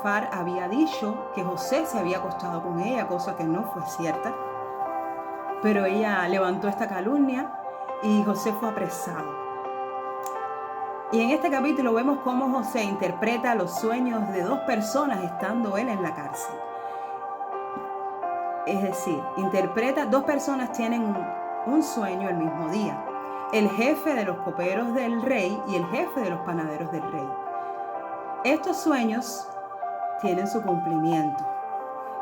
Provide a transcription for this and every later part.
Potifar había dicho que José se había acostado con ella, cosa que no fue cierta. Pero ella levantó esta calumnia y José fue apresado. Y en este capítulo vemos cómo José interpreta los sueños de dos personas estando él en la cárcel. Es decir, dos personas tienen un sueño el mismo día. El jefe de los coperos del rey y el jefe de los panaderos del rey. Estos sueños tienen su cumplimiento.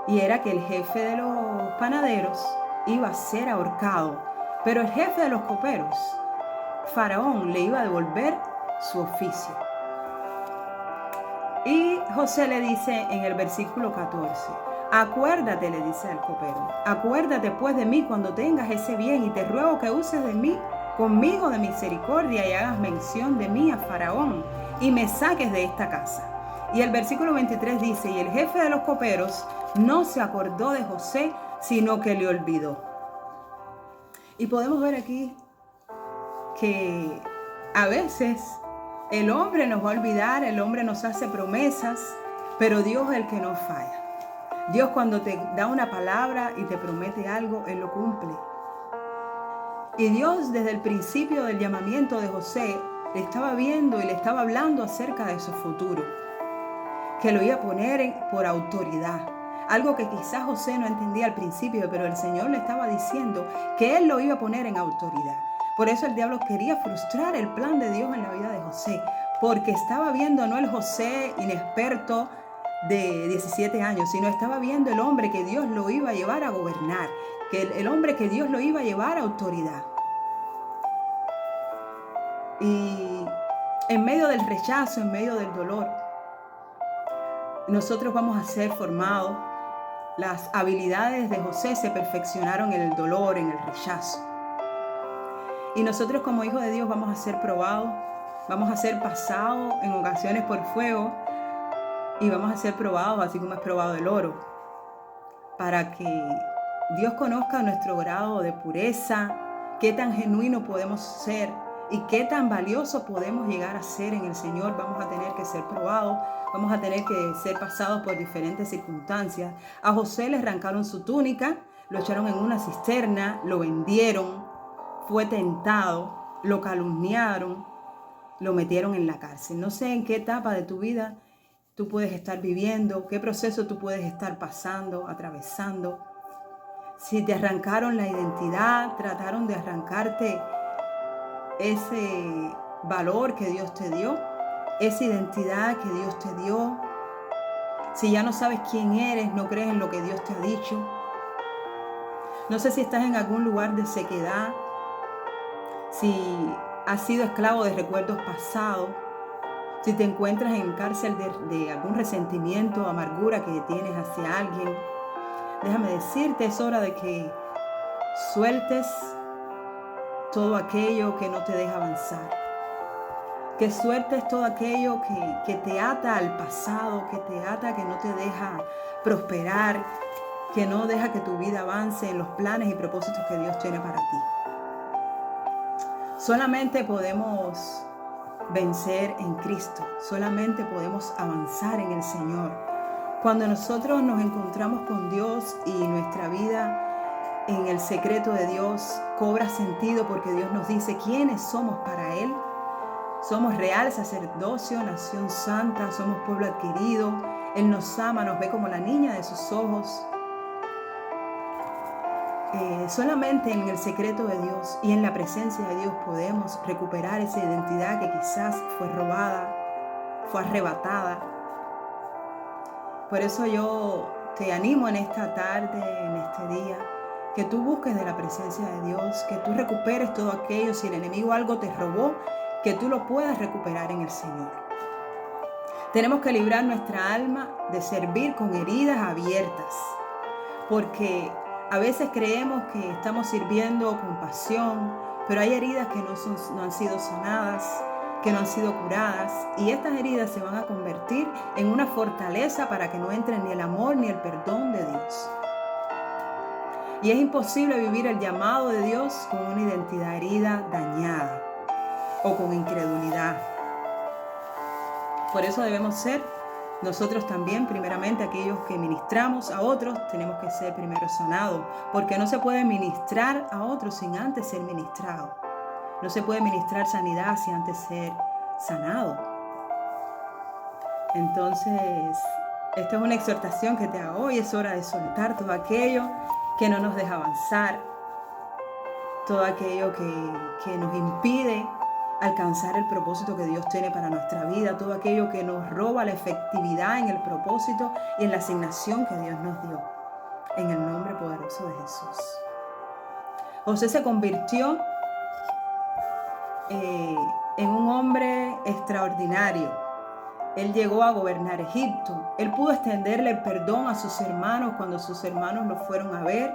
Y era que el jefe de los panaderos iba a ser ahorcado. Pero el jefe de los coperos, Faraón, le iba a devolver su oficio. Y José le dice en el versículo 14, acuérdate, le dice al copero, acuérdate pues de mí cuando tengas ese bien y te ruego que uses de mí, conmigo de misericordia y hagas mención de mí a Faraón y me saques de esta casa. Y el versículo 23 dice, y el jefe de los coperos no se acordó de José, sino que le olvidó. Y podemos ver aquí que a veces el hombre nos va a olvidar, el hombre nos hace promesas, pero Dios es el que no falla. Dios cuando te da una palabra y te promete algo, Él lo cumple. Y Dios desde el principio del llamamiento de José le estaba viendo y le estaba hablando acerca de su futuro, que lo iba a poner por autoridad. Algo que quizás José no entendía al principio, pero el Señor le estaba diciendo que Él lo iba a poner en autoridad. Por eso el diablo quería frustrar el plan de Dios en la vida de José, porque estaba viendo no el José inexperto de 17 años, sino estaba viendo el hombre que Dios lo iba a llevar a gobernar, que el hombre que Dios lo iba a llevar a autoridad. Y en medio del rechazo, en medio del dolor, nosotros vamos a ser formados. Las habilidades de José se perfeccionaron en el dolor, en el rechazo. Y nosotros como hijos de Dios vamos a ser probados, vamos a ser pasados en ocasiones por fuego y vamos a ser probados así como es probado el oro, para que Dios conozca nuestro grado de pureza, qué tan genuino podemos ser y qué tan valioso podemos llegar a ser en el Señor. Vamos a tener que ser probados, vamos a tener que ser pasados por diferentes circunstancias. A José le arrancaron su túnica, lo echaron en una cisterna, lo vendieron, fue tentado, lo calumniaron, lo metieron en la cárcel. No sé en qué etapa de tu vida tú puedes estar viviendo, qué proceso tú puedes estar pasando, atravesando. Si te arrancaron la identidad, trataron de arrancarte ese valor que Dios te dio, esa identidad que Dios te dio. Si ya no sabes quién eres, no crees en lo que Dios te ha dicho. No sé si estás en algún lugar de sequedad, si has sido esclavo de recuerdos pasados, si te encuentras en cárcel de algún resentimiento o amargura que tienes hacia alguien. Déjame decirte, es hora de que sueltes todo aquello que no te deja avanzar. Que sueltes todo aquello que te ata al pasado, que te ata, que no te deja prosperar, que no deja que tu vida avance en los planes y propósitos que Dios tiene para ti. Solamente podemos vencer en Cristo, solamente podemos avanzar en el Señor. Cuando nosotros nos encontramos con Dios y nuestra vida en el secreto de Dios cobra sentido, porque Dios nos dice quiénes somos para Él. Somos real sacerdocio, nación santa, somos pueblo adquirido. Él nos ama, nos ve como la niña de sus ojos. Solamente en el secreto de Dios y en la presencia de Dios podemos recuperar esa identidad que quizás fue robada, fue arrebatada. Por eso yo te animo en esta tarde, en este día, que tú busques de la presencia de Dios, que tú recuperes todo aquello. Si el enemigo algo te robó, que tú lo puedas recuperar en el Señor. Tenemos que librar nuestra alma de servir con heridas abiertas, porque a veces creemos que estamos sirviendo con pasión, pero hay heridas que no han sido sanadas, que no han sido curadas, y estas heridas se van a convertir en una fortaleza para que no entre ni el amor ni el perdón de Dios. Y es imposible vivir el llamado de Dios con una identidad herida, dañada o con incredulidad. Por eso debemos ser Nosotros también, primeramente, aquellos que ministramos a otros, tenemos que ser primero sanados, porque no se puede ministrar a otros sin antes ser ministrado. No se puede ministrar sanidad sin antes ser sanado. Entonces, esta es una exhortación que te hago hoy. Es hora de soltar todo aquello que no nos deja avanzar, todo aquello que nos impide alcanzar el propósito que Dios tiene para nuestra vida, todo aquello que nos roba la efectividad en el propósito y en la asignación que Dios nos dio, en el nombre poderoso de Jesús. José se convirtió en un hombre extraordinario. Él llegó a gobernar Egipto. Él pudo extenderle el perdón a sus hermanos cuando sus hermanos lo fueron a ver.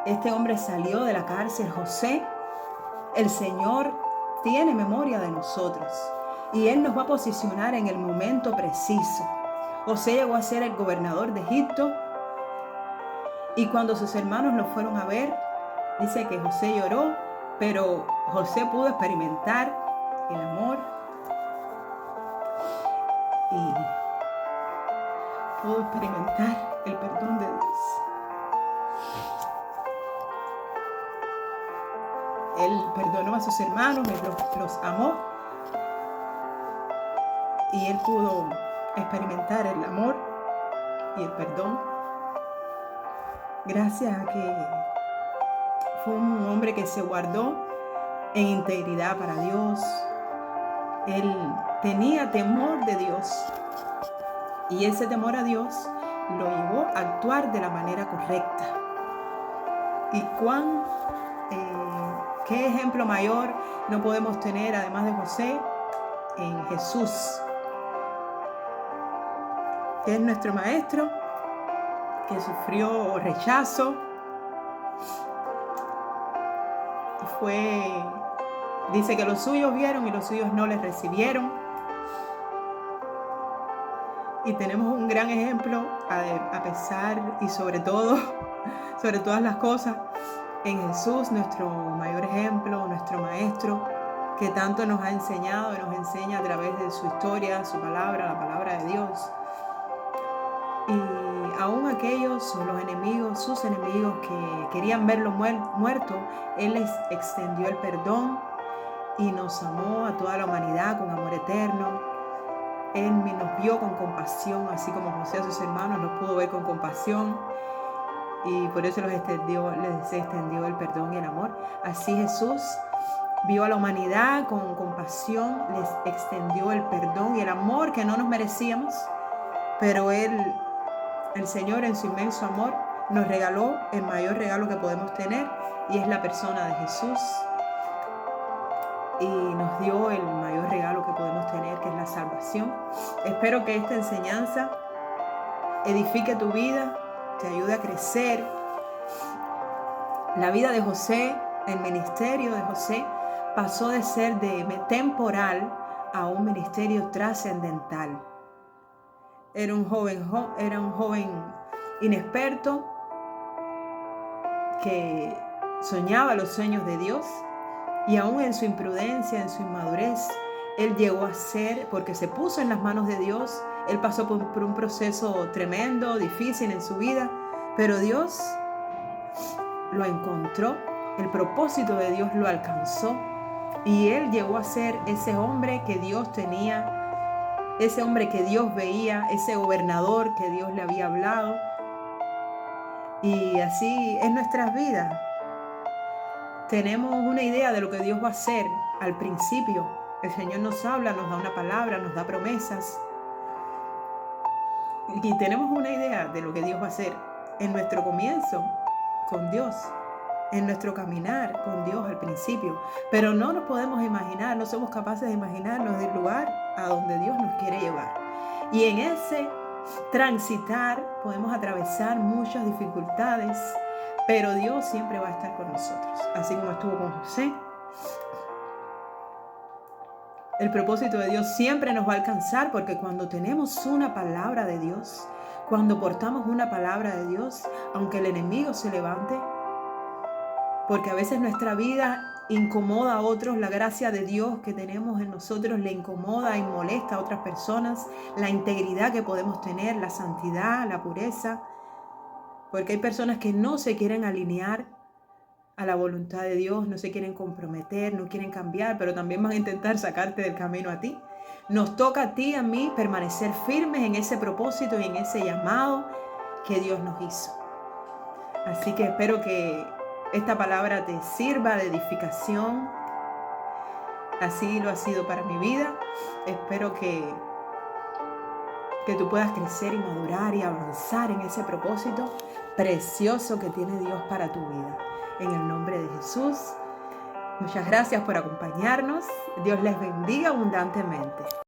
Este hombre salió de la cárcel. José, el Señor tiene memoria de nosotros y Él nos va a posicionar en el momento preciso. José llegó a ser el gobernador de Egipto y cuando sus hermanos lo fueron a ver, dice que José lloró, pero José pudo experimentar el amor y pudo experimentar el perdón de Dios. Él perdonó a sus hermanos, él los amó y él pudo experimentar el amor y el perdón gracias a que fue un hombre que se guardó en integridad para Dios. Él tenía temor de Dios y ese temor a Dios lo llevó a actuar de la manera correcta. Y ¿qué ejemplo mayor no podemos tener, además de José, en Jesús? Que es nuestro maestro, que sufrió rechazo. Dice que los suyos vieron y los suyos no les recibieron. Y tenemos un gran ejemplo, a pesar y sobre todas las cosas, en Jesús, nuestro mayor ejemplo, nuestro maestro, que tanto nos ha enseñado y nos enseña a través de su historia, su palabra, la palabra de Dios. Y aún aquellos, los enemigos, sus enemigos que querían verlo muerto, Él les extendió el perdón y nos amó a toda la humanidad con amor eterno. Él nos vio con compasión, así como José a sus hermanos los pudo ver con compasión. Y por eso les extendió el perdón y el amor. Así Jesús vio a la humanidad con compasión, les extendió el perdón y el amor que no nos merecíamos, pero el Señor en su inmenso amor nos regaló el mayor regalo que podemos tener y es la persona de Jesús. Y nos dio el mayor regalo que podemos tener, que es la salvación. Espero que esta enseñanza edifique tu vida, te ayude a crecer. La vida de José, el ministerio de José, pasó de ser temporal a un ministerio trascendental. Era un joven inexperto que soñaba los sueños de Dios y aún en su imprudencia, en su inmadurez, él llegó a ser, porque se puso en las manos de Dios. Él pasó por un proceso tremendo, difícil en su vida, pero Dios lo encontró, el propósito de Dios lo alcanzó y él llegó a ser ese hombre que Dios tenía, ese hombre que Dios veía, ese gobernador que Dios le había hablado. Y así es nuestras vidas. Tenemos una idea de lo que Dios va a hacer al principio. El Señor nos habla, nos da una palabra, nos da promesas. Y tenemos una idea de lo que Dios va a hacer en nuestro comienzo con Dios, en nuestro caminar con Dios al principio. Pero no nos podemos imaginar, no somos capaces de imaginarnos del lugar a donde Dios nos quiere llevar. Y en ese transitar podemos atravesar muchas dificultades, pero Dios siempre va a estar con nosotros, así como estuvo con José. El propósito de Dios siempre nos va a alcanzar, porque cuando tenemos una palabra de Dios, cuando portamos una palabra de Dios, aunque el enemigo se levante, porque a veces nuestra vida incomoda a otros, la gracia de Dios que tenemos en nosotros le incomoda y molesta a otras personas, la integridad que podemos tener, la santidad, la pureza, porque hay personas que no se quieren alinear a la voluntad de Dios, no se quieren comprometer, no quieren cambiar, pero también van a intentar sacarte del camino a ti. Nos toca a ti y a mí permanecer firmes en ese propósito y en ese llamado que Dios nos hizo. Así que espero que esta palabra te sirva de edificación. Así lo ha sido para mi vida. Espero que tú puedas crecer y madurar y avanzar en ese propósito precioso que tiene Dios para tu vida. En el nombre de Jesús, muchas gracias por acompañarnos. Dios les bendiga abundantemente.